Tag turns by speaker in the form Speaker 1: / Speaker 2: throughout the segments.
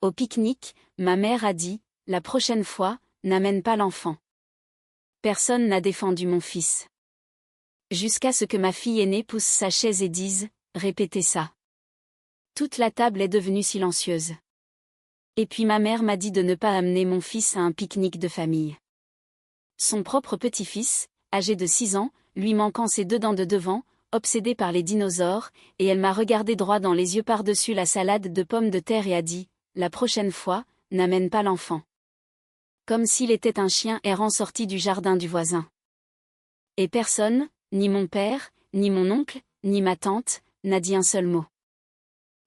Speaker 1: Au pique-nique, ma mère a dit, la prochaine fois, n'amène pas l'enfant. Personne n'a défendu mon fils. Jusqu'à ce que ma fille aînée pousse sa chaise et dise, répétez ça. Toute la table est devenue silencieuse. Et puis ma mère m'a dit de ne pas amener mon fils à un pique-nique de famille. Son propre petit-fils, âgé de 6 ans, lui manquant ses 2 dents de devant, obsédé par les dinosaures, et elle m'a regardé droit dans les yeux par-dessus la salade de pommes de terre et a dit, la prochaine fois, n'amène pas l'enfant. Comme s'il était un chien errant sorti du jardin du voisin. Et personne, ni mon père, ni mon oncle, ni ma tante, n'a dit un seul mot.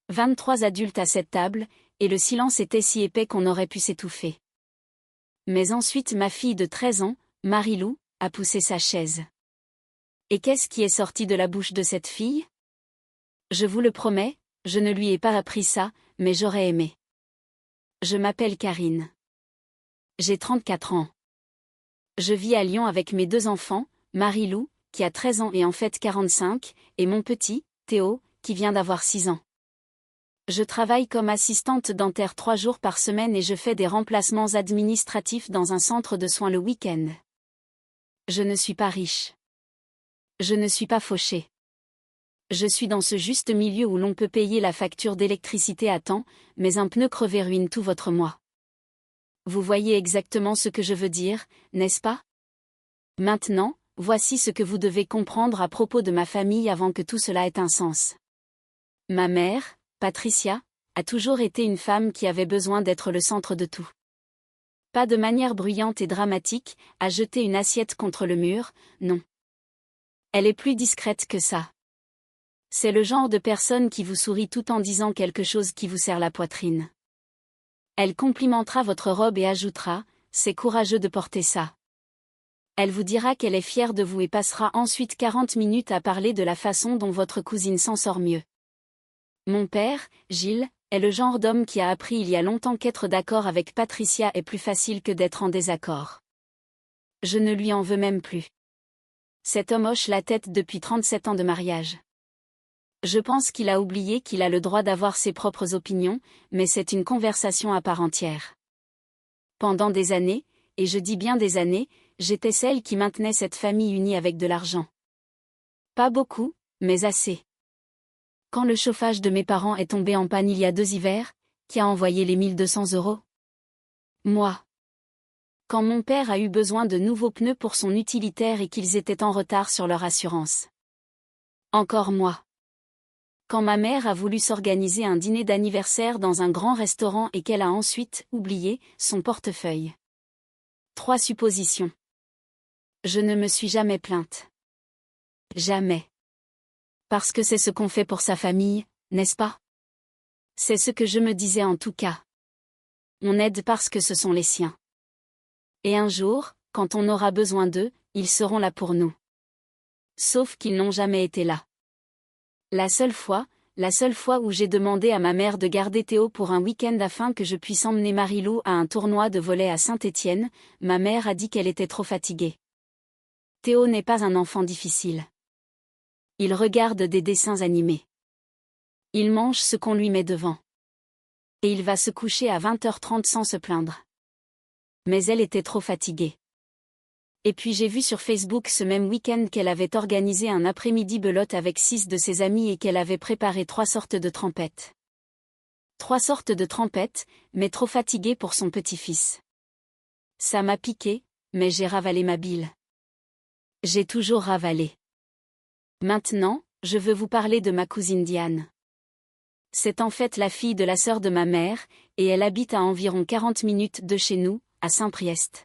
Speaker 1: 23 adultes à cette table, et le silence était si épais qu'on aurait pu s'étouffer. Mais ensuite ma fille de 13 ans, Marie-Lou, a poussé sa chaise. Et qu'est-ce qui est sorti de la bouche de cette fille? Je vous le promets, je ne lui ai pas appris ça, mais j'aurais aimé. Je m'appelle Karine. J'ai 34 ans. Je vis à Lyon avec mes 2 enfants, Marie-Lou, qui a 13 ans et en fait 45, et mon petit, Théo, qui vient d'avoir 6 ans. Je travaille comme assistante dentaire 3 jours par semaine et je fais des remplacements administratifs dans un centre de soins le week-end. Je ne suis pas riche. Je ne suis pas fauchée. Je suis dans ce juste milieu où l'on peut payer la facture d'électricité à temps, mais un pneu crevé ruine tout votre mois. Vous voyez exactement ce que je veux dire, n'est-ce pas? Maintenant, voici ce que vous devez comprendre à propos de ma famille avant que tout cela ait un sens. Ma mère, Patricia, a toujours été une femme qui avait besoin d'être le centre de tout. Pas de manière bruyante et dramatique, à jeter une assiette contre le mur, non. Elle est plus discrète que ça. C'est le genre de personne qui vous sourit tout en disant quelque chose qui vous serre la poitrine. Elle complimentera votre robe et ajoutera, c'est courageux de porter ça. Elle vous dira qu'elle est fière de vous et passera ensuite 40 minutes à parler de la façon dont votre cousine s'en sort mieux. Mon père, Gilles, est le genre d'homme qui a appris il y a longtemps qu'être d'accord avec Patricia est plus facile que d'être en désaccord. Je ne lui en veux même plus. Cet homme hoche la tête depuis 37 ans de mariage. Je pense qu'il a oublié qu'il a le droit d'avoir ses propres opinions, mais c'est une conversation à part entière. Pendant des années, et je dis bien des années, j'étais celle qui maintenait cette famille unie avec de l'argent. Pas beaucoup, mais assez. Quand le chauffage de mes parents est tombé en panne il y a 2 hivers, qui a envoyé les 1200 €? Moi. Quand mon père a eu besoin de nouveaux pneus pour son utilitaire et qu'ils étaient en retard sur leur assurance. Encore moi. Quand ma mère a voulu s'organiser un dîner d'anniversaire dans un grand restaurant et qu'elle a ensuite oublié son portefeuille. 3 suppositions. Je ne me suis jamais plainte. Jamais. Parce que c'est ce qu'on fait pour sa famille, n'est-ce pas? C'est ce que je me disais en tout cas. On aide parce que ce sont les siens. Et un jour, quand on aura besoin d'eux, ils seront là pour nous. Sauf qu'ils n'ont jamais été là. La seule fois où j'ai demandé à ma mère de garder Théo pour un week-end afin que je puisse emmener Marie-Lou à un tournoi de volley à Saint-Étienne, ma mère a dit qu'elle était trop fatiguée. Théo n'est pas un enfant difficile. Il regarde des dessins animés. Il mange ce qu'on lui met devant. Et il va se coucher à 20h30 sans se plaindre. Mais elle était trop fatiguée. Et puis j'ai vu sur Facebook ce même week-end qu'elle avait organisé un après-midi belote avec 6 de ses amis et qu'elle avait préparé 3 sortes de trempettes. 3 sortes de trempettes, mais trop fatiguée pour son petit-fils. Ça m'a piqué, mais j'ai ravalé ma bile. J'ai toujours ravalé. Maintenant, je veux vous parler de ma cousine Diane. C'est en fait la fille de la sœur de ma mère, et elle habite à environ 40 minutes de chez nous, à Saint-Priest.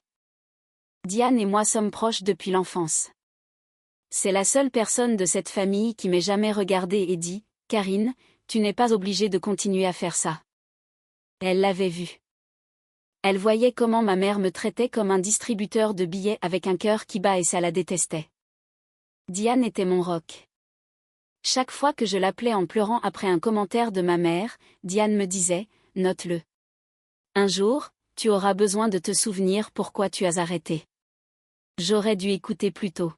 Speaker 1: Diane et moi sommes proches depuis l'enfance. C'est la seule personne de cette famille qui m'ait jamais regardée et dit, « Karine, tu n'es pas obligée de continuer à faire ça. » Elle l'avait vu. Elle voyait comment ma mère me traitait comme un distributeur de billets avec un cœur qui bat et ça la détestait. Diane était mon roc. Chaque fois que je l'appelais en pleurant après un commentaire de ma mère, Diane me disait, « Note-le. Un jour, tu auras besoin de te souvenir pourquoi tu as arrêté. » J'aurais dû écouter plus tôt.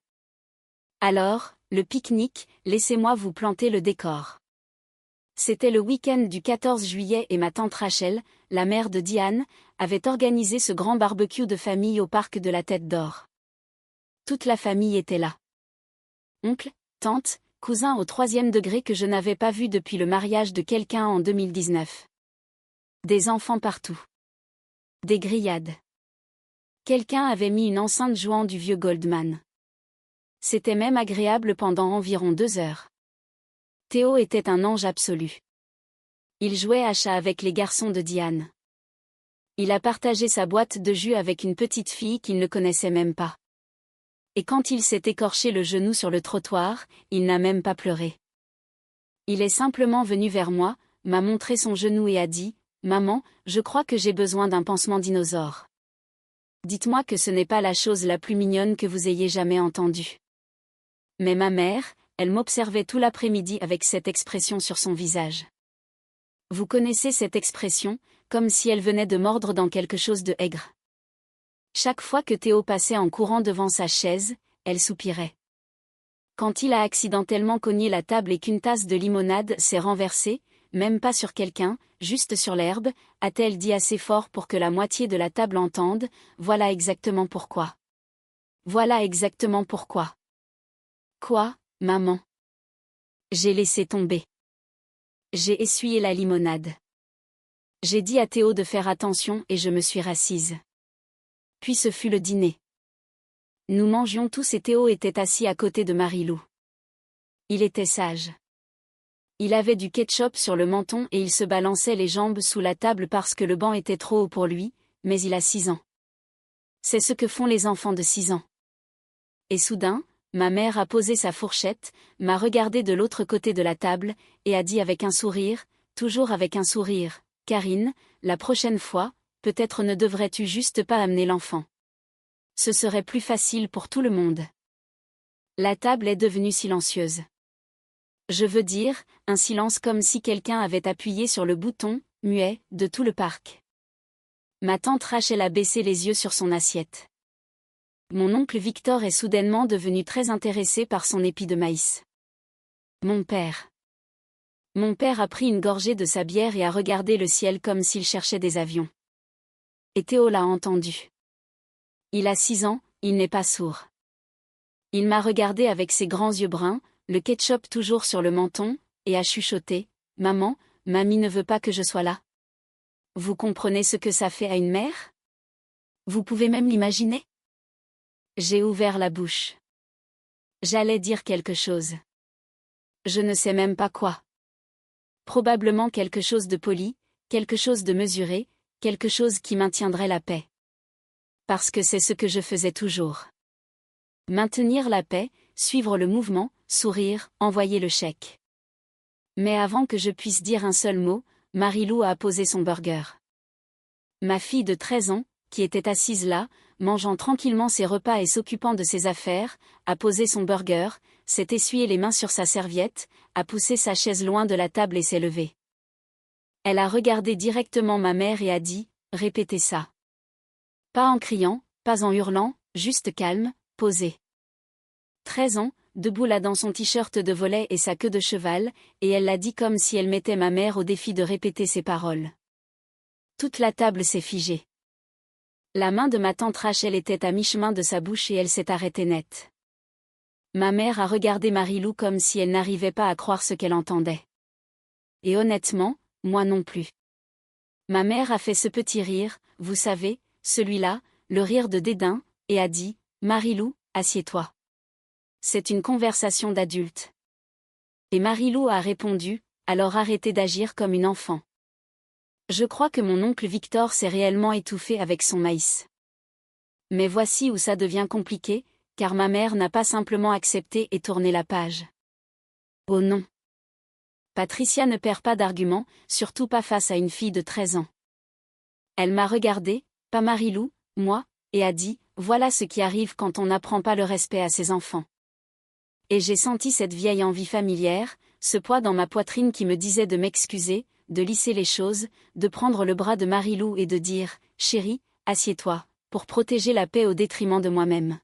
Speaker 1: Alors, le pique-nique, laissez-moi vous planter le décor. C'était le week-end du 14 juillet et ma tante Rachel, la mère de Diane, avait organisé ce grand barbecue de famille au parc de la Tête d'Or. Toute la famille était là. Oncle, tante, cousin au 3e degré que je n'avais pas vu depuis le mariage de quelqu'un en 2019. Des enfants partout. Des grillades. Quelqu'un avait mis une enceinte jouant du vieux Goldman. C'était même agréable pendant environ 2 heures. Théo était un ange absolu. Il jouait à chat avec les garçons de Diane. Il a partagé sa boîte de jus avec une petite fille qu'il ne connaissait même pas. Et quand il s'est écorché le genou sur le trottoir, il n'a même pas pleuré. Il est simplement venu vers moi, m'a montré son genou et a dit « Maman, je crois que j'ai besoin d'un pansement dinosaure. Dites-moi que ce n'est pas la chose la plus mignonne que vous ayez jamais entendue. » Mais ma mère, elle m'observait tout l'après-midi avec cette expression sur son visage. Vous connaissez cette expression, comme si elle venait de mordre dans quelque chose de aigre. Chaque fois que Théo passait en courant devant sa chaise, elle soupirait. Quand il a accidentellement cogné la table et qu'une tasse de limonade s'est renversée, même pas sur quelqu'un, juste sur l'herbe, a-t-elle dit assez fort pour que la moitié de la table entende, voilà exactement pourquoi. Voilà exactement pourquoi. Quoi, maman? J'ai laissé tomber. J'ai essuyé la limonade. J'ai dit à Théo de faire attention et je me suis rassise. Puis ce fut le dîner. Nous mangions tous et Théo était assis à côté de Marilou. Il était sage. Il avait du ketchup sur le menton et il se balançait les jambes sous la table parce que le banc était trop haut pour lui, mais il a 6 ans. C'est ce que font les enfants de 6 ans. Et soudain, ma mère a posé sa fourchette, m'a regardé de l'autre côté de la table, et a dit avec un sourire, toujours avec un sourire, « Karine, la prochaine fois, peut-être ne devrais-tu juste pas amener l'enfant. Ce serait plus facile pour tout le monde. » La table est devenue silencieuse. Je veux dire, un silence comme si quelqu'un avait appuyé sur le bouton, muet, de tout le parc. Ma tante Rachel a baissé les yeux sur son assiette. Mon oncle Victor est soudainement devenu très intéressé par son épi de maïs. Mon père a pris une gorgée de sa bière et a regardé le ciel comme s'il cherchait des avions. Et Théo l'a entendu. Il a 6 ans, il n'est pas sourd. Il m'a regardé avec ses grands yeux bruns, le ketchup toujours sur le menton, et a chuchoté, « Maman, mamie ne veut pas que je sois là. » Vous comprenez ce que ça fait à une mère? Vous pouvez même l'imaginer? J'ai ouvert la bouche. J'allais dire quelque chose. Je ne sais même pas quoi. Probablement quelque chose de poli, quelque chose de mesuré, quelque chose qui maintiendrait la paix. Parce que c'est ce que je faisais toujours. Maintenir la paix, suivre le mouvement, sourire, envoyer le chèque. Mais avant que je puisse dire un seul mot, Marilou a posé son burger. Ma fille de 13 ans, qui était assise là, mangeant tranquillement ses repas et s'occupant de ses affaires, a posé son burger, s'est essuyé les mains sur sa serviette, a poussé sa chaise loin de la table et s'est levée. Elle a regardé directement ma mère et a dit, « Répétez ça. » Pas en criant, pas en hurlant, juste calme, posé. 13 ans, debout là dans son t-shirt de volet et sa queue de cheval, et elle l'a dit comme si elle mettait ma mère au défi de répéter ses paroles. Toute la table s'est figée. La main de ma tante Rachel était à mi-chemin de sa bouche et elle s'est arrêtée net. Ma mère a regardé Marilou comme si elle n'arrivait pas à croire ce qu'elle entendait. Et honnêtement, moi non plus. Ma mère a fait ce petit rire, vous savez, celui-là, le rire de dédain, et a dit, « Marilou, assieds-toi. C'est une conversation d'adulte. » Et Marilou a répondu, « Alors arrêtez d'agir comme une enfant. » Je crois que mon oncle Victor s'est réellement étouffé avec son maïs. Mais voici où ça devient compliqué, car ma mère n'a pas simplement accepté et tourné la page. Oh non. Patricia ne perd pas d'argument, surtout pas face à une fille de 13 ans. Elle m'a regardé, pas Marilou, moi, et a dit, voilà ce qui arrive quand on n'apprend pas le respect à ses enfants. Et j'ai senti cette vieille envie familière, ce poids dans ma poitrine qui me disait de m'excuser, de lisser les choses, de prendre le bras de Marilou et de dire, chérie, assieds-toi, pour protéger la paix au détriment de moi-même.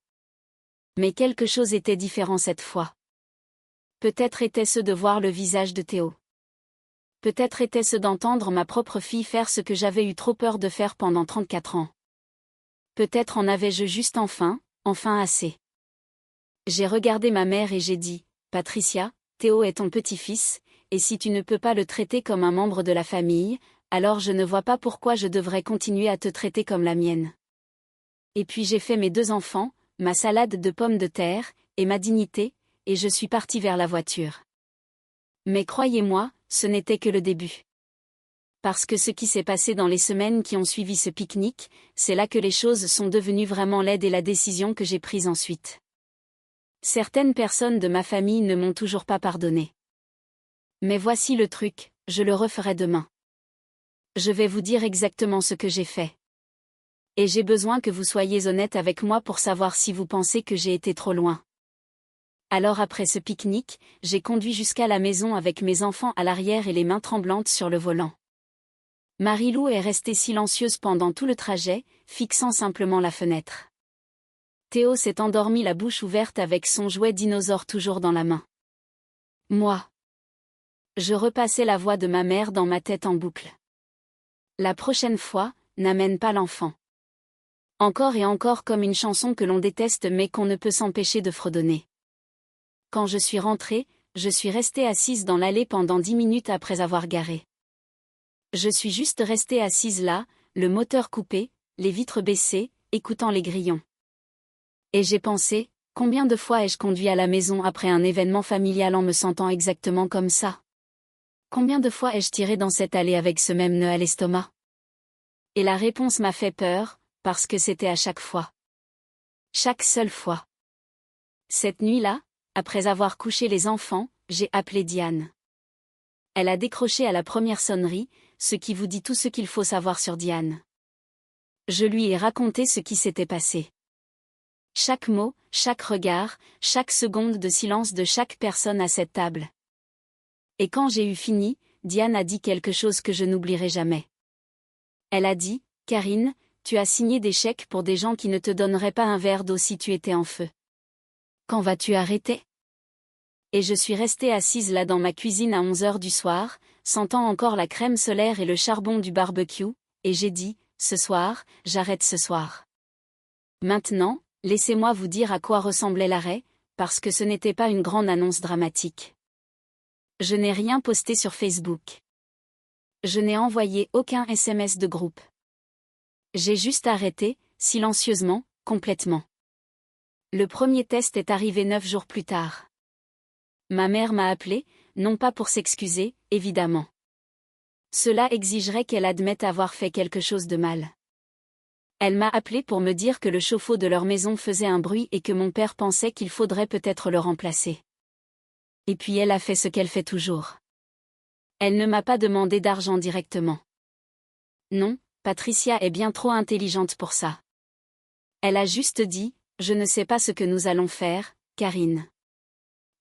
Speaker 1: Mais quelque chose était différent cette fois. Peut-être était-ce de voir le visage de Théo. Peut-être était-ce d'entendre ma propre fille faire ce que j'avais eu trop peur de faire pendant 34 ans. Peut-être en avais-je juste enfin assez. J'ai regardé ma mère et j'ai dit, Patricia, Théo est ton petit-fils, et si tu ne peux pas le traiter comme un membre de la famille, alors je ne vois pas pourquoi je devrais continuer à te traiter comme la mienne. Et puis j'ai fait mes 2 enfants, ma salade de pommes de terre, et ma dignité, et je suis partie vers la voiture. Mais croyez-moi, ce n'était que le début. Parce que ce qui s'est passé dans les semaines qui ont suivi ce pique-nique, c'est là que les choses sont devenues vraiment laides et la décision que j'ai prise ensuite. Certaines personnes de ma famille ne m'ont toujours pas pardonné. Mais voici le truc, je le referai demain. Je vais vous dire exactement ce que j'ai fait. Et j'ai besoin que vous soyez honnête avec moi pour savoir si vous pensez que j'ai été trop loin. Alors après ce pique-nique, j'ai conduit jusqu'à la maison avec mes enfants à l'arrière et les mains tremblantes sur le volant. Marie-Lou est restée silencieuse pendant tout le trajet, fixant simplement la fenêtre. Théo s'est endormi la bouche ouverte avec son jouet dinosaure toujours dans la main. Moi. Je repassais la voix de ma mère dans ma tête en boucle. La prochaine fois, n'amène pas l'enfant. Encore et encore comme une chanson que l'on déteste mais qu'on ne peut s'empêcher de fredonner. Quand je suis rentrée, je suis restée assise dans l'allée pendant 10 minutes après avoir garé. Je suis juste restée assise là, le moteur coupé, les vitres baissées, écoutant les grillons. Et j'ai pensé, combien de fois ai-je conduit à la maison après un événement familial en me sentant exactement comme ça? Combien de fois ai-je tiré dans cette allée avec ce même nœud à l'estomac? Et la réponse m'a fait peur, parce que c'était à chaque fois. Chaque seule fois. Cette nuit-là, après avoir couché les enfants, j'ai appelé Diane. Elle a décroché à la première sonnerie, ce qui vous dit tout ce qu'il faut savoir sur Diane. Je lui ai raconté ce qui s'était passé. Chaque mot, chaque regard, chaque seconde de silence de chaque personne à cette table. Et quand j'ai eu fini, Diane a dit quelque chose que je n'oublierai jamais. Elle a dit, « Karine, tu as signé des chèques pour des gens qui ne te donneraient pas un verre d'eau si tu étais en feu. Quand vas-tu arrêter ?» Et je suis restée assise là dans ma cuisine à 11 heures du soir, sentant encore la crème solaire et le charbon du barbecue, et j'ai dit, « Ce soir, j'arrête ce soir. » Maintenant, laissez-moi vous dire à quoi ressemblait l'arrêt, parce que ce n'était pas une grande annonce dramatique. Je n'ai rien posté sur Facebook. Je n'ai envoyé aucun SMS de groupe. J'ai juste arrêté, silencieusement, complètement. Le premier test est arrivé 9 jours plus tard. Ma mère m'a appelé, non pas pour s'excuser, évidemment. Cela exigerait qu'elle admette avoir fait quelque chose de mal. Elle m'a appelé pour me dire que le chauffe-eau de leur maison faisait un bruit et que mon père pensait qu'il faudrait peut-être le remplacer. Et puis elle a fait ce qu'elle fait toujours. Elle ne m'a pas demandé d'argent directement. Non, Patricia est bien trop intelligente pour ça. Elle a juste dit, je ne sais pas ce que nous allons faire, Karine.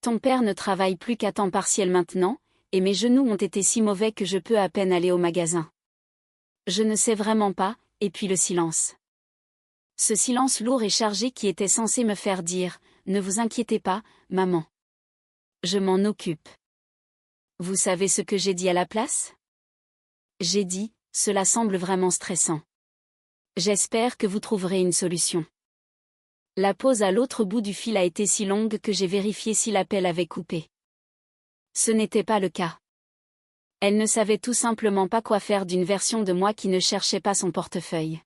Speaker 1: Ton père ne travaille plus qu'à temps partiel maintenant, et mes genoux ont été si mauvais que je peux à peine aller au magasin. Je ne sais vraiment pas, et puis le silence. Ce silence lourd et chargé qui était censé me faire dire, ne vous inquiétez pas, maman. Je m'en occupe. Vous savez ce que j'ai dit à la place? J'ai dit, cela semble vraiment stressant. J'espère que vous trouverez une solution. La pause à l'autre bout du fil a été si longue que j'ai vérifié si l'appel avait coupé. Ce n'était pas le cas. Elle ne savait tout simplement pas quoi faire d'une version de moi qui ne cherchait pas son portefeuille.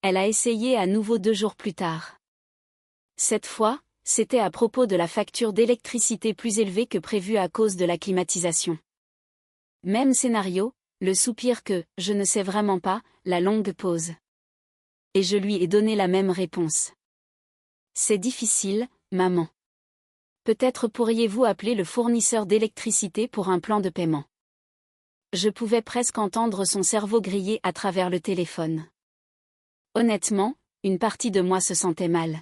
Speaker 1: Elle a essayé à nouveau 2 jours plus tard. Cette fois, c'était à propos de la facture d'électricité plus élevée que prévu à cause de la climatisation. Même scénario, le soupir que, je ne sais vraiment pas, la longue pause. Et je lui ai donné la même réponse. C'est difficile, maman. Peut-être pourriez-vous appeler le fournisseur d'électricité pour un plan de paiement. Je pouvais presque entendre son cerveau griller à travers le téléphone. Honnêtement, une partie de moi se sentait mal.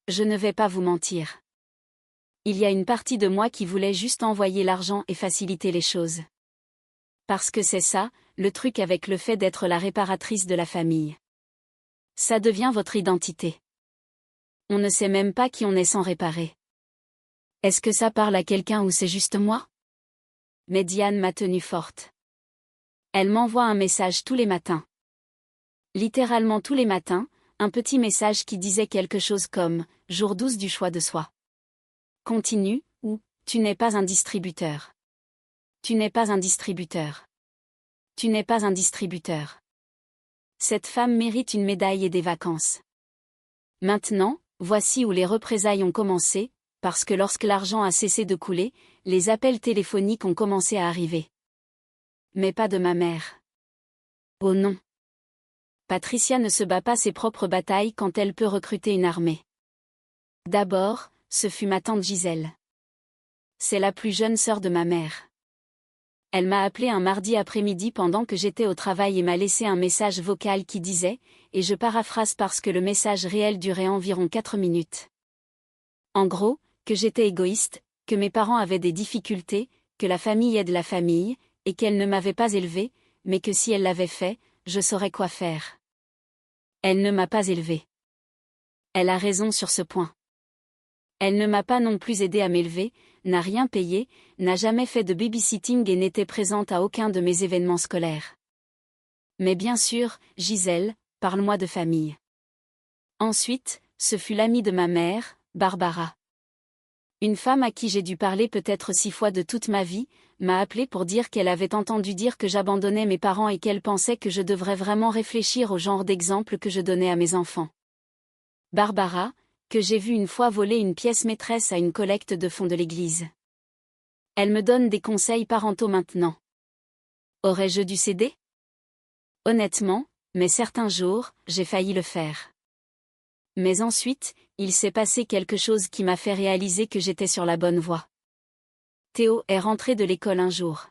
Speaker 1: Je ne vais pas vous mentir. Il y a une partie de moi qui voulait juste envoyer l'argent et faciliter les choses. Parce que c'est ça, le truc avec le fait d'être la réparatrice de la famille. Ça devient votre identité. On ne sait même pas qui on est sans réparer. Est-ce que ça parle à quelqu'un ou c'est juste moi? mais Diane m'a tenue forte. Elle m'envoie un message tous les matins. Littéralement tous les matins, un petit message qui disait quelque chose comme « Jour 12 du choix de soi. Continue » ou « Tu n'es pas un distributeur. Tu n'es pas un distributeur. Tu n'es pas un distributeur. » Cette femme mérite une médaille et des vacances. Maintenant, voici où les représailles ont commencé, parce que lorsque l'argent a cessé de couler, les appels téléphoniques ont commencé à arriver. Mais pas de ma mère. Oh non. Patricia ne se bat pas ses propres batailles quand elle peut recruter une armée. D'abord, ce fut ma tante Gisèle. C'est la plus jeune sœur de ma mère. Elle m'a appelé un mardi après-midi pendant que j'étais au travail et m'a laissé un message vocal qui disait, et je paraphrase parce que le message réel durait environ 4 minutes. En gros, que j'étais égoïste, que mes parents avaient des difficultés, que la famille aide la famille, et qu'elle ne m'avait pas élevée, mais que si elle l'avait fait, je saurais quoi faire. Elle ne m'a pas élevée. Elle a raison sur ce point. Elle ne m'a pas non plus aidé à m'élever, n'a rien payé, n'a jamais fait de babysitting et n'était présente à aucun de mes événements scolaires. Mais bien sûr, Gisèle, parle-moi de famille. Ensuite, ce fut l'amie de ma mère, Barbara. Une femme à qui j'ai dû parler peut-être 6 fois de toute ma vie, m'a appelé pour dire qu'elle avait entendu dire que j'abandonnais mes parents et qu'elle pensait que je devrais vraiment réfléchir au genre d'exemple que je donnais à mes enfants. Barbara, que j'ai vu une fois voler une pièce maîtresse à une collecte de fonds de l'église. Elle me donne des conseils parentaux maintenant. Aurais-je dû céder? Honnêtement, mais certains jours, j'ai failli le faire. Mais ensuite, il s'est passé quelque chose qui m'a fait réaliser que j'étais sur la bonne voie. Théo est rentré de l'école un jour.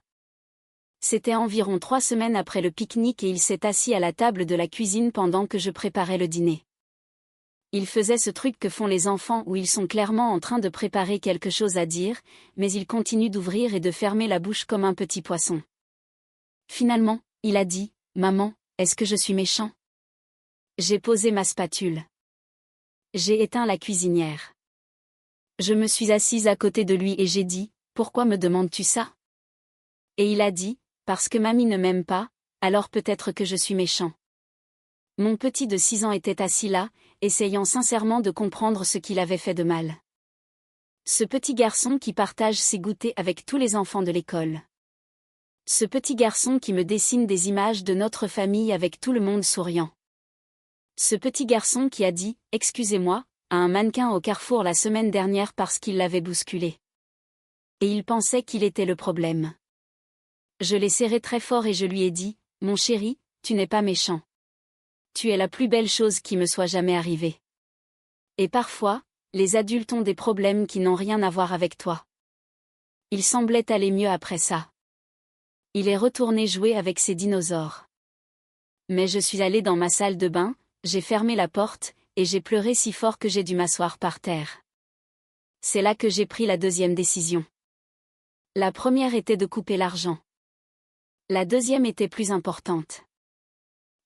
Speaker 1: C'était environ 3 semaines après le pique-nique et il s'est assis à la table de la cuisine pendant que je préparais le dîner. Il faisait ce truc que font les enfants où ils sont clairement en train de préparer quelque chose à dire, mais ils continuent d'ouvrir et de fermer la bouche comme un petit poisson. Finalement, il a dit, « Maman, est-ce que je suis méchant ?» J'ai posé ma spatule. J'ai éteint la cuisinière. Je me suis assise à côté de lui et j'ai dit, « Pourquoi me demandes-tu ça ?» Et il a dit, « Parce que mamie ne m'aime pas, alors peut-être que je suis méchant. » Mon petit de 6 ans était assis là, essayant sincèrement de comprendre ce qu'il avait fait de mal. Ce petit garçon qui partage ses goûters avec tous les enfants de l'école. Ce petit garçon qui me dessine des images de notre famille avec tout le monde souriant. Ce petit garçon qui a dit « Excusez-moi » à un mannequin au carrefour la semaine dernière parce qu'il l'avait bousculé. Et il pensait qu'il était le problème. Je l'ai serré très fort et je lui ai dit « Mon chéri, tu n'es pas méchant. Tu es la plus belle chose qui me soit jamais arrivée. Et parfois, les adultes ont des problèmes qui n'ont rien à voir avec toi. » Il semblait aller mieux après ça. Il est retourné jouer avec ses dinosaures. Mais je suis allée dans ma salle de bain, j'ai fermé la porte, et j'ai pleuré si fort que j'ai dû m'asseoir par terre. C'est là que j'ai pris la deuxième décision. La première était de couper l'argent. La deuxième était plus importante.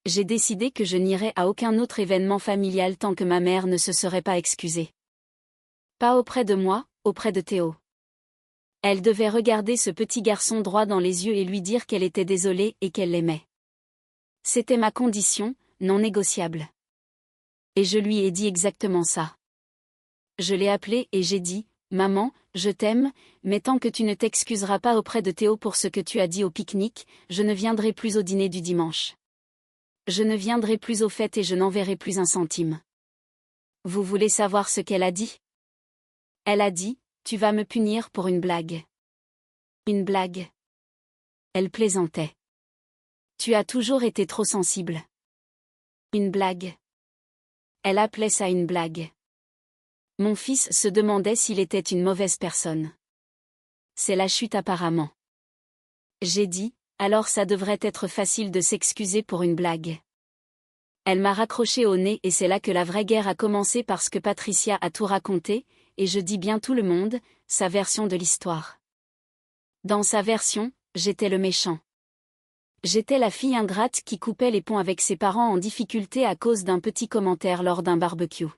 Speaker 1: J'ai décidé que je n'irais à aucun autre événement familial tant que ma mère ne se serait pas excusée. Pas auprès de moi, auprès de Théo. Elle devait regarder ce petit garçon droit dans les yeux et lui dire qu'elle était désolée et qu'elle l'aimait. C'était ma condition, non négociable. Et je lui ai dit exactement ça. Je l'ai appelé et j'ai dit, « Maman, je t'aime, mais tant que tu ne t'excuseras pas auprès de Théo pour ce que tu as dit au pique-nique, je ne viendrai plus au dîner du dimanche. Je ne viendrai plus aux fêtes et je n'enverrai plus un centime. » Vous voulez savoir ce qu'elle a dit? Elle a dit, « Tu vas me punir pour une blague. » Une blague. Elle plaisantait. Tu as toujours été trop sensible. Une blague. Elle appelait ça une blague. Mon fils se demandait s'il était une mauvaise personne. C'est la chute apparemment. J'ai dit, alors ça devrait être facile de s'excuser pour une blague. Elle m'a raccroché au nez et c'est là que la vraie guerre a commencé parce que Patricia a tout raconté, et je dis bien tout le monde, sa version de l'histoire. Dans sa version, j'étais le méchant. J'étais la fille ingrate qui coupait les ponts avec ses parents en difficulté à cause d'un petit commentaire lors d'un barbecue.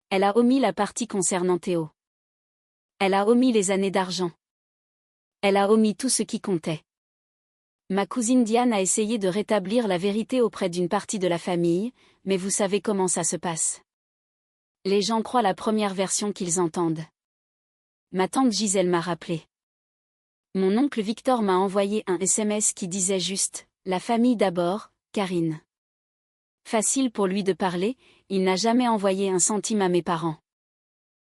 Speaker 1: Elle a omis la partie concernant Théo. Elle a omis les années d'argent. Elle a omis tout ce qui comptait. Ma cousine Diane a essayé de rétablir la vérité auprès d'une partie de la famille, mais vous savez comment ça se passe. Les gens croient la première version qu'ils entendent. Ma tante Gisèle m'a rappelé. Mon oncle Victor m'a envoyé un SMS qui disait juste « La famille d'abord, Karine ». Facile pour lui de parler, il n'a jamais envoyé un centime à mes parents.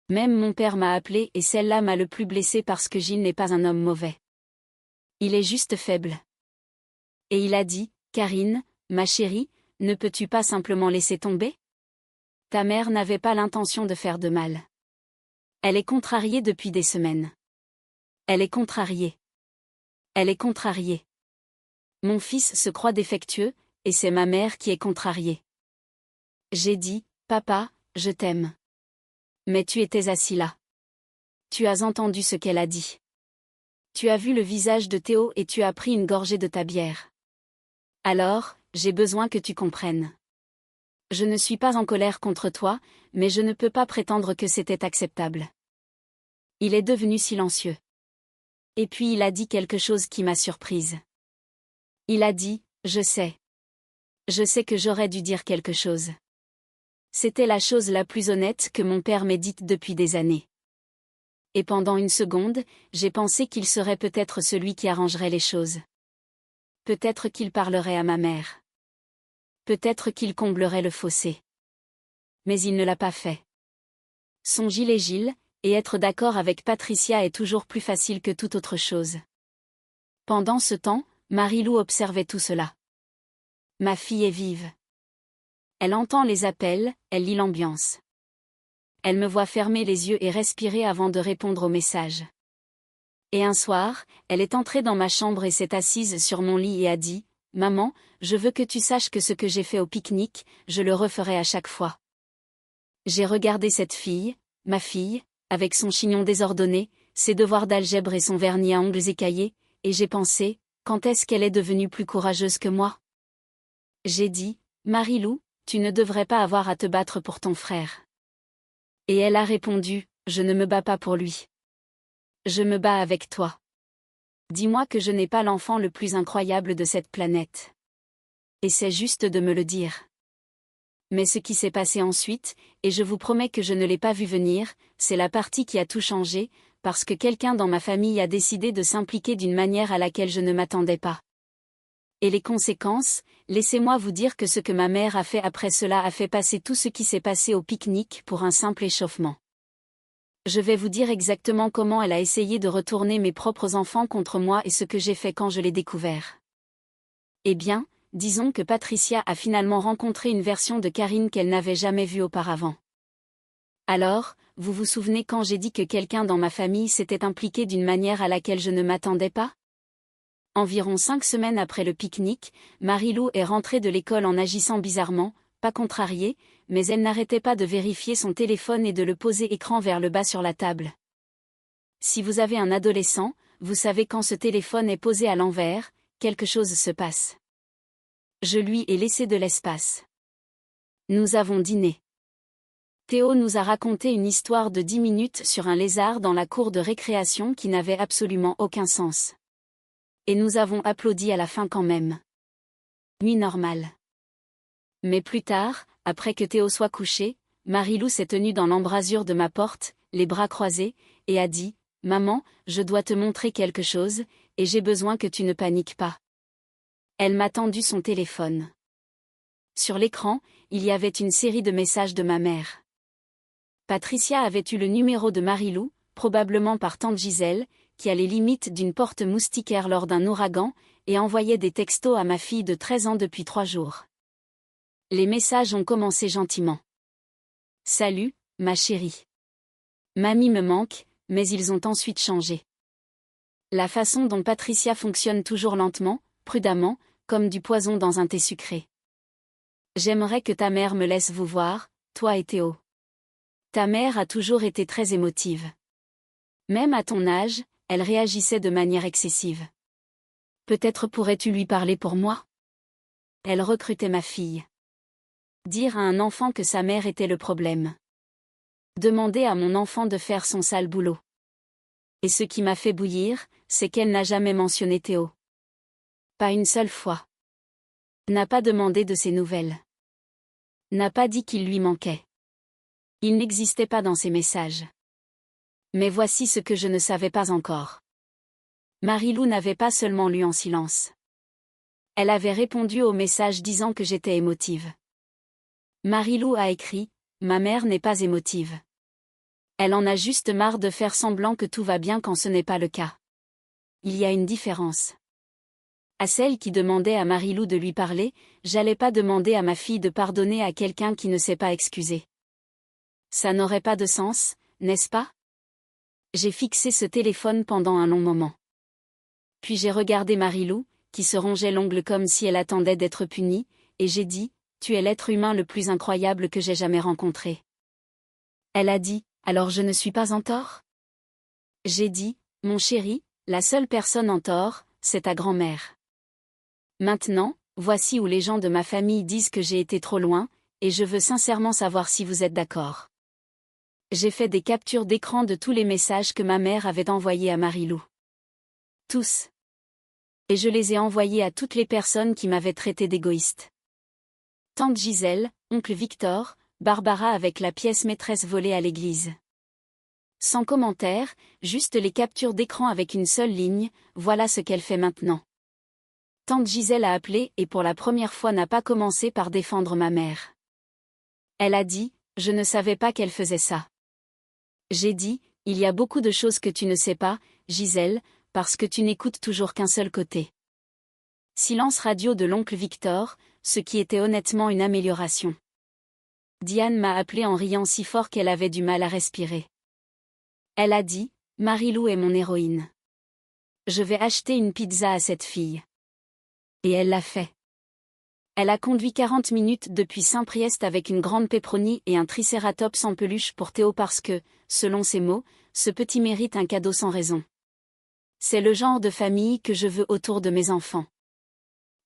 Speaker 1: Même mon père m'a appelé et celle-là m'a le plus blessé parce que Gilles n'est pas un homme mauvais. Il est juste faible. Et il a dit « Karine, ma chérie, ne peux-tu pas simplement laisser tomber ? Ta mère n'avait pas l'intention de faire de mal. Elle est contrariée depuis des semaines. Elle est contrariée. Elle est contrariée. Mon fils se croit défectueux, et c'est ma mère qui est contrariée. J'ai dit, papa, je t'aime. Mais tu étais assis là. Tu as entendu ce qu'elle a dit. Tu as vu le visage de Théo et tu as pris une gorgée de ta bière. Alors, j'ai besoin que tu comprennes. Je ne suis pas en colère contre toi, mais je ne peux pas prétendre que c'était acceptable. Il est devenu silencieux. Et puis il a dit quelque chose qui m'a surprise. Il a dit, je sais. Je sais que j'aurais dû dire quelque chose. C'était la chose la plus honnête que mon père m'ait dite depuis des années. Et pendant une seconde, j'ai pensé qu'il serait peut-être celui qui arrangerait les choses. Peut-être qu'il parlerait à ma mère. Peut-être qu'il comblerait le fossé. Mais il ne l'a pas fait. Son Gilles est Gilles, et être d'accord avec Patricia est toujours plus facile que toute autre chose. Pendant ce temps, Marie-Lou observait tout cela. Ma fille est vive. Elle entend les appels, elle lit l'ambiance. Elle me voit fermer les yeux et respirer avant de répondre au message. Et un soir, elle est entrée dans ma chambre et s'est assise sur mon lit et a dit « Maman, je veux que tu saches que ce que j'ai fait au pique-nique, je le referai à chaque fois. » J'ai regardé cette fille, ma fille, avec son chignon désordonné, ses devoirs d'algèbre et son vernis à ongles écaillés, et j'ai pensé « Quand est-ce qu'elle est devenue plus courageuse que moi ?» J'ai dit « Marie-Lou, tu ne devrais pas avoir à te battre pour ton frère. » Et elle a répondu « Je ne me bats pas pour lui. Je me bats avec toi. Dis-moi que je n'ai pas l'enfant le plus incroyable de cette planète. Et c'est juste de me le dire. Mais ce qui s'est passé ensuite, et je vous promets que je ne l'ai pas vu venir, c'est la partie qui a tout changé, parce que quelqu'un dans ma famille a décidé de s'impliquer d'une manière à laquelle je ne m'attendais pas. Et les conséquences, laissez-moi vous dire que ce que ma mère a fait après cela a fait passer tout ce qui s'est passé au pique-nique pour un simple échauffement. Je vais vous dire exactement comment elle a essayé de retourner mes propres enfants contre moi et ce que j'ai fait quand je l'ai découvert. Eh bien, disons que Patricia a finalement rencontré une version de Karine qu'elle n'avait jamais vue auparavant. Alors, vous vous souvenez quand j'ai dit que quelqu'un dans ma famille s'était impliqué d'une manière à laquelle je ne m'attendais pas ? Environ 5 semaines après le pique-nique, Marie-Lou est rentrée de l'école en agissant bizarrement, pas contrariée, mais elle n'arrêtait pas de vérifier son téléphone et de le poser écran vers le bas sur la table. Si vous avez un adolescent, vous savez quand ce téléphone est posé à l'envers, quelque chose se passe. Je lui ai laissé de l'espace. Nous avons dîné. Théo nous a raconté une histoire de 10 minutes sur un lézard dans la cour de récréation qui n'avait absolument aucun sens. Et nous avons applaudi à la fin quand même. Nuit normale. Mais plus tard, après que Théo soit couché, Marie-Lou s'est tenue dans l'embrasure de ma porte, les bras croisés, et a dit « Maman, je dois te montrer quelque chose, et j'ai besoin que tu ne paniques pas. » Elle m'a tendu son téléphone. Sur l'écran, il y avait une série de messages de ma mère. Patricia avait eu le numéro de Marie-Lou, probablement par tante Gisèle, qui a les limites d'une porte moustiquaire lors d'un ouragan, et envoyait des textos à ma fille de 13 ans depuis 3 jours. Les messages ont commencé gentiment. « Salut, ma chérie. Mamie me manque, mais ils ont ensuite changé. » La façon dont Patricia fonctionne toujours lentement, prudemment, comme du poison dans un thé sucré. « J'aimerais que ta mère me laisse vous voir, toi et Théo. Ta mère a toujours été très émotive. Même à ton âge, elle réagissait de manière excessive. Peut-être pourrais-tu lui parler pour moi ? Elle recrutait ma fille. Dire à un enfant que sa mère était le problème. Demander à mon enfant de faire son sale boulot. Et ce qui m'a fait bouillir, c'est qu'elle n'a jamais mentionné Théo. Pas une seule fois. N'a pas demandé de ses nouvelles. N'a pas dit qu'il lui manquait. Il n'existait pas dans ses messages. Mais voici ce que je ne savais pas encore. Marie-Lou n'avait pas seulement lu en silence. Elle avait répondu au message disant que j'étais émotive. Marie-Lou a écrit « Ma mère n'est pas émotive. Elle en a juste marre de faire semblant que tout va bien quand ce n'est pas le cas. Il y a une différence. » À celle qui demandait à Marie-Lou de lui parler, j'allais pas demander à ma fille de pardonner à quelqu'un qui ne s'est pas excusé. Ça n'aurait pas de sens, n'est-ce pas? J'ai fixé ce téléphone pendant un long moment. Puis j'ai regardé Marie-Lou, qui se rongeait l'ongle comme si elle attendait d'être punie, et j'ai dit « Tu es l'être humain le plus incroyable que j'ai jamais rencontré. » Elle a dit « Alors je ne suis pas en tort ?» J'ai dit « Mon chéri, la seule personne en tort, c'est ta grand-mère. » Maintenant, voici où les gens de ma famille disent que j'ai été trop loin, et je veux sincèrement savoir si vous êtes d'accord. J'ai fait des captures d'écran de tous les messages que ma mère avait envoyés à Marie-Lou. Tous. Et je les ai envoyés à toutes les personnes qui m'avaient traité d'égoïste. Tante Gisèle, oncle Victor, Barbara avec la pièce maîtresse volée à l'église. Sans commentaire, juste les captures d'écran avec une seule ligne, voilà ce qu'elle fait maintenant. Tante Gisèle a appelé et pour la première fois n'a pas commencé par défendre ma mère. Elle a dit, je ne savais pas qu'elle faisait ça. J'ai dit, il y a beaucoup de choses que tu ne sais pas, Gisèle, parce que tu n'écoutes toujours qu'un seul côté. Silence radio de l'oncle Victor, ce qui était honnêtement une amélioration. Diane m'a appelé en riant si fort qu'elle avait du mal à respirer. Elle a dit, Marie-Lou est mon héroïne. Je vais acheter une pizza à cette fille. Et elle l'a fait. Elle a conduit 40 minutes depuis Saint-Priest avec une grande pépronie et un tricératops en peluche pour Théo parce que, selon ses mots, ce petit mérite un cadeau sans raison. C'est le genre de famille que je veux autour de mes enfants.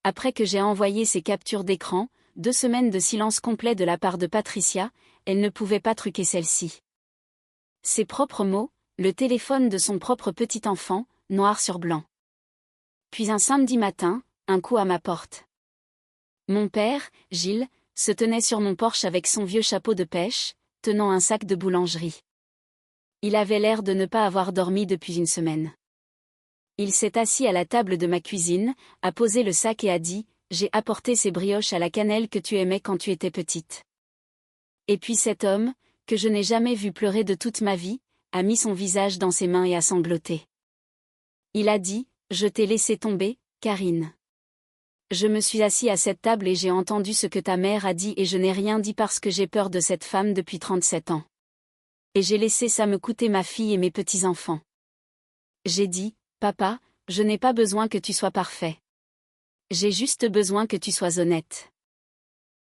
Speaker 1: Après que j'ai envoyé ces captures d'écran, 2 semaines de silence complet de la part de Patricia, elle ne pouvait pas truquer celle-ci. Ses propres mots, le téléphone de son propre petit enfant, noir sur blanc. Puis un samedi matin, un coup à ma porte. Mon père, Gilles, se tenait sur mon porche avec son vieux chapeau de pêche, tenant un sac de boulangerie. Il avait l'air de ne pas avoir dormi depuis une semaine. Il s'est assis à la table de ma cuisine, a posé le sac et a dit « J'ai apporté ces brioches à la cannelle que tu aimais quand tu étais petite. » Et puis cet homme, que je n'ai jamais vu pleurer de toute ma vie, a mis son visage dans ses mains et a sangloté. Il a dit « Je t'ai laissé tomber, Karine. » Je me suis assis à cette table et j'ai entendu ce que ta mère a dit et je n'ai rien dit parce que j'ai peur de cette femme depuis 37 ans. Et j'ai laissé ça me coûter ma fille et mes petits-enfants. J'ai dit, papa, je n'ai pas besoin que tu sois parfait. J'ai juste besoin que tu sois honnête.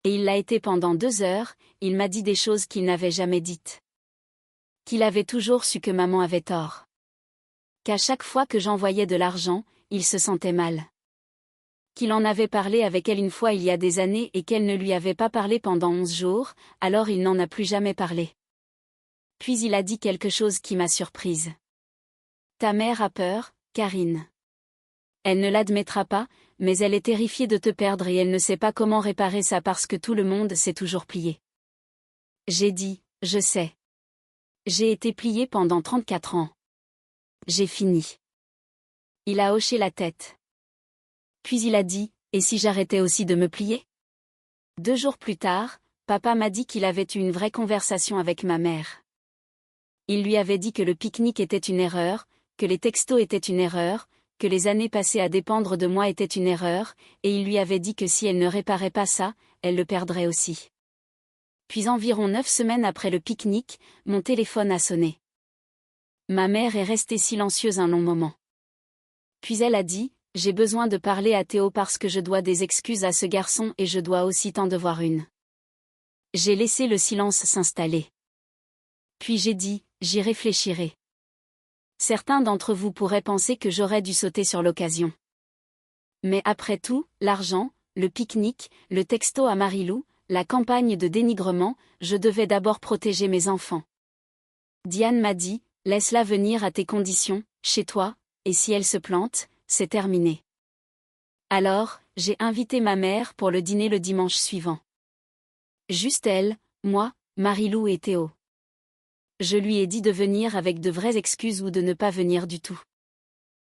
Speaker 1: Et il l'a été pendant 2 heures, il m'a dit des choses qu'il n'avait jamais dites. Qu'il avait toujours su que maman avait tort. Qu'à chaque fois que j'envoyais de l'argent, il se sentait mal. Qu'il en avait parlé avec elle une fois il y a des années et qu'elle ne lui avait pas parlé pendant 11 jours, alors il n'en a plus jamais parlé. Puis il a dit quelque chose qui m'a surprise. Ta mère a peur, Karine. Elle ne l'admettra pas, mais elle est terrifiée de te perdre et elle ne sait pas comment réparer ça parce que tout le monde s'est toujours plié. J'ai dit, je sais. J'ai été pliée pendant 34 ans. J'ai fini. Il a hoché la tête. Puis il a dit, et si j'arrêtais aussi de me plier? 2 jours plus tard, papa m'a dit qu'il avait eu une vraie conversation avec ma mère. Il lui avait dit que le pique-nique était une erreur, que les textos étaient une erreur, que les années passées à dépendre de moi étaient une erreur, et il lui avait dit que si elle ne réparait pas ça, elle le perdrait aussi. Puis environ 9 semaines après le pique-nique, mon téléphone a sonné. Ma mère est restée silencieuse un long moment. Puis elle a dit, j'ai besoin de parler à Théo parce que je dois des excuses à ce garçon et je dois aussi t'en devoir une. J'ai laissé le silence s'installer. Puis j'ai dit, j'y réfléchirai. Certains d'entre vous pourraient penser que j'aurais dû sauter sur l'occasion. Mais après tout, l'argent, le pique-nique, le texto à Marie-Lou, la campagne de dénigrement, je devais d'abord protéger mes enfants. Diane m'a dit, Laisse-la venir à tes conditions, chez toi, et si elle se plante, c'est terminé. Alors, j'ai invité ma mère pour le dîner le dimanche suivant. Juste elle, moi, Marie-Lou et Théo. Je lui ai dit de venir avec de vraies excuses ou de ne pas venir du tout.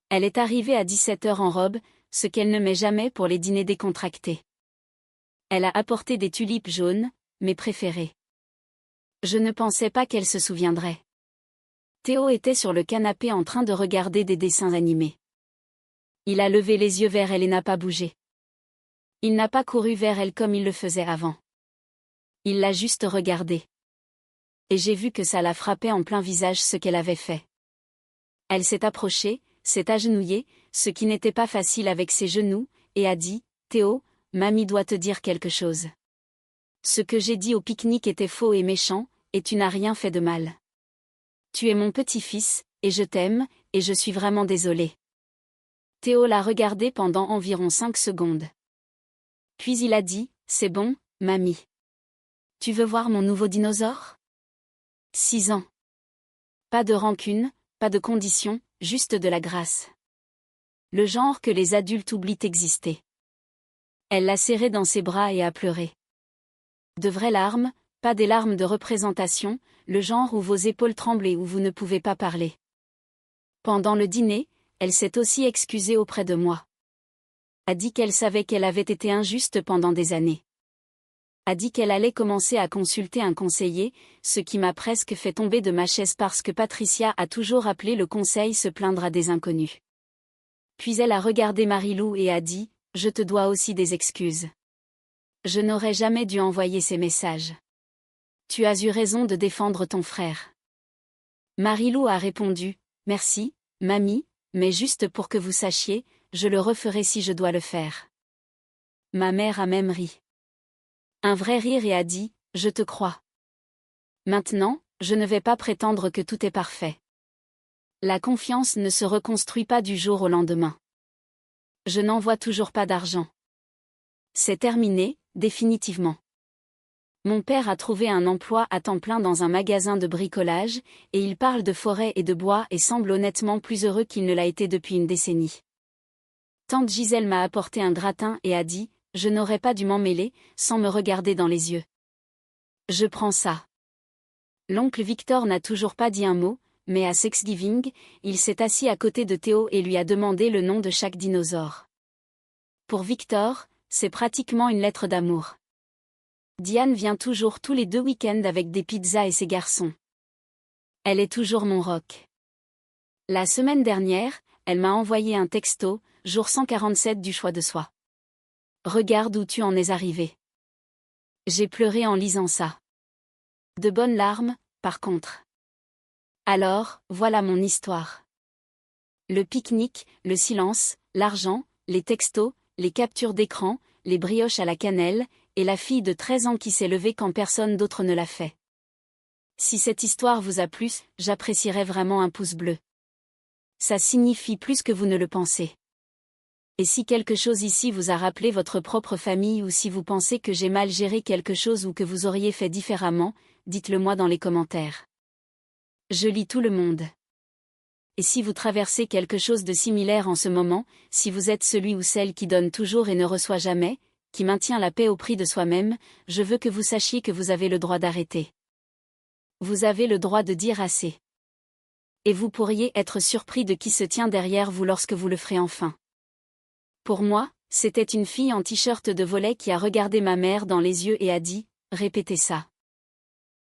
Speaker 1: Elle est arrivée à 17h en robe, ce qu'elle ne met jamais pour les dîners décontractés. Elle a apporté des tulipes jaunes, mes préférées. Je ne pensais pas qu'elle se souviendrait. Théo était sur le canapé en train de regarder des dessins animés. Il a levé les yeux vers elle et n'a pas bougé. Il n'a pas couru vers elle comme il le faisait avant. Il l'a juste regardée. Et j'ai vu que ça la frappait en plein visage ce qu'elle avait fait. Elle s'est approchée, s'est agenouillée, ce qui n'était pas facile avec ses genoux, et a dit « Théo, mamie doit te dire quelque chose. Ce que j'ai dit au pique-nique était faux et méchant, et tu n'as rien fait de mal. Tu es mon petit-fils, et je t'aime, et je suis vraiment désolée. » Théo l'a regardé pendant environ 5 secondes. Puis il a dit « C'est bon, mamie. Tu veux voir mon nouveau dinosaure ? 6 ans. Pas de rancune, pas de conditions, juste de la grâce. Le genre que les adultes oublient exister. » Elle l'a serré dans ses bras et a pleuré. De vraies larmes, pas des larmes de représentation, le genre où vos épaules tremblent et où vous ne pouvez pas parler. Pendant le dîner, elle s'est aussi excusée auprès de moi. A dit qu'elle savait qu'elle avait été injuste pendant des années. A dit qu'elle allait commencer à consulter un conseiller, ce qui m'a presque fait tomber de ma chaise parce que Patricia a toujours appelé le conseil se plaindre à des inconnus. Puis elle a regardé Marie-Lou et a dit « Je te dois aussi des excuses. Je n'aurais jamais dû envoyer ces messages. Tu as eu raison de défendre ton frère. » Marie-Lou a répondu « Merci, mamie, mais juste pour que vous sachiez, je le referai si je dois le faire. » Ma mère a même ri. Un vrai rire et a dit « Je te crois. Maintenant, je ne vais pas prétendre que tout est parfait. La confiance ne se reconstruit pas du jour au lendemain. Je n'envoie toujours pas d'argent. C'est terminé, définitivement. Mon père a trouvé un emploi à temps plein dans un magasin de bricolage, et il parle de forêt et de bois et semble honnêtement plus heureux qu'il ne l'a été depuis une décennie. Tante Gisèle m'a apporté un gratin et a dit « Je n'aurais pas dû m'en mêler » sans me regarder dans les yeux. Je prends ça. L'oncle Victor n'a toujours pas dit un mot, mais à Thanksgiving, il s'est assis à côté de Théo et lui a demandé le nom de chaque dinosaure. Pour Victor, c'est pratiquement une lettre d'amour. Diane vient toujours tous les 2 week-ends avec des pizzas et ses garçons. Elle est toujours mon rock. La semaine dernière, elle m'a envoyé un texto, jour 147 du choix de soi. Regarde où tu en es arrivé. J'ai pleuré en lisant ça. De bonnes larmes, par contre. Alors, voilà mon histoire. Le pique-nique, le silence, l'argent, les textos, les captures d'écran, les brioches à la cannelle, et la fille de 13 ans qui s'est levée quand personne d'autre ne l'a fait. Si cette histoire vous a plu, j'apprécierais vraiment un pouce bleu. Ça signifie plus que vous ne le pensez. Et si quelque chose ici vous a rappelé votre propre famille ou si vous pensez que j'ai mal géré quelque chose ou que vous auriez fait différemment, dites-le moi dans les commentaires. Je lis tout le monde. Et si vous traversez quelque chose de similaire en ce moment, si vous êtes celui ou celle qui donne toujours et ne reçoit jamais, qui maintient la paix au prix de soi-même, je veux que vous sachiez que vous avez le droit d'arrêter. Vous avez le droit de dire assez. Et vous pourriez être surpris de qui se tient derrière vous lorsque vous le ferez enfin. Pour moi, c'était une fille en t-shirt de volet qui a regardé ma mère dans les yeux et a dit « Répétez ça.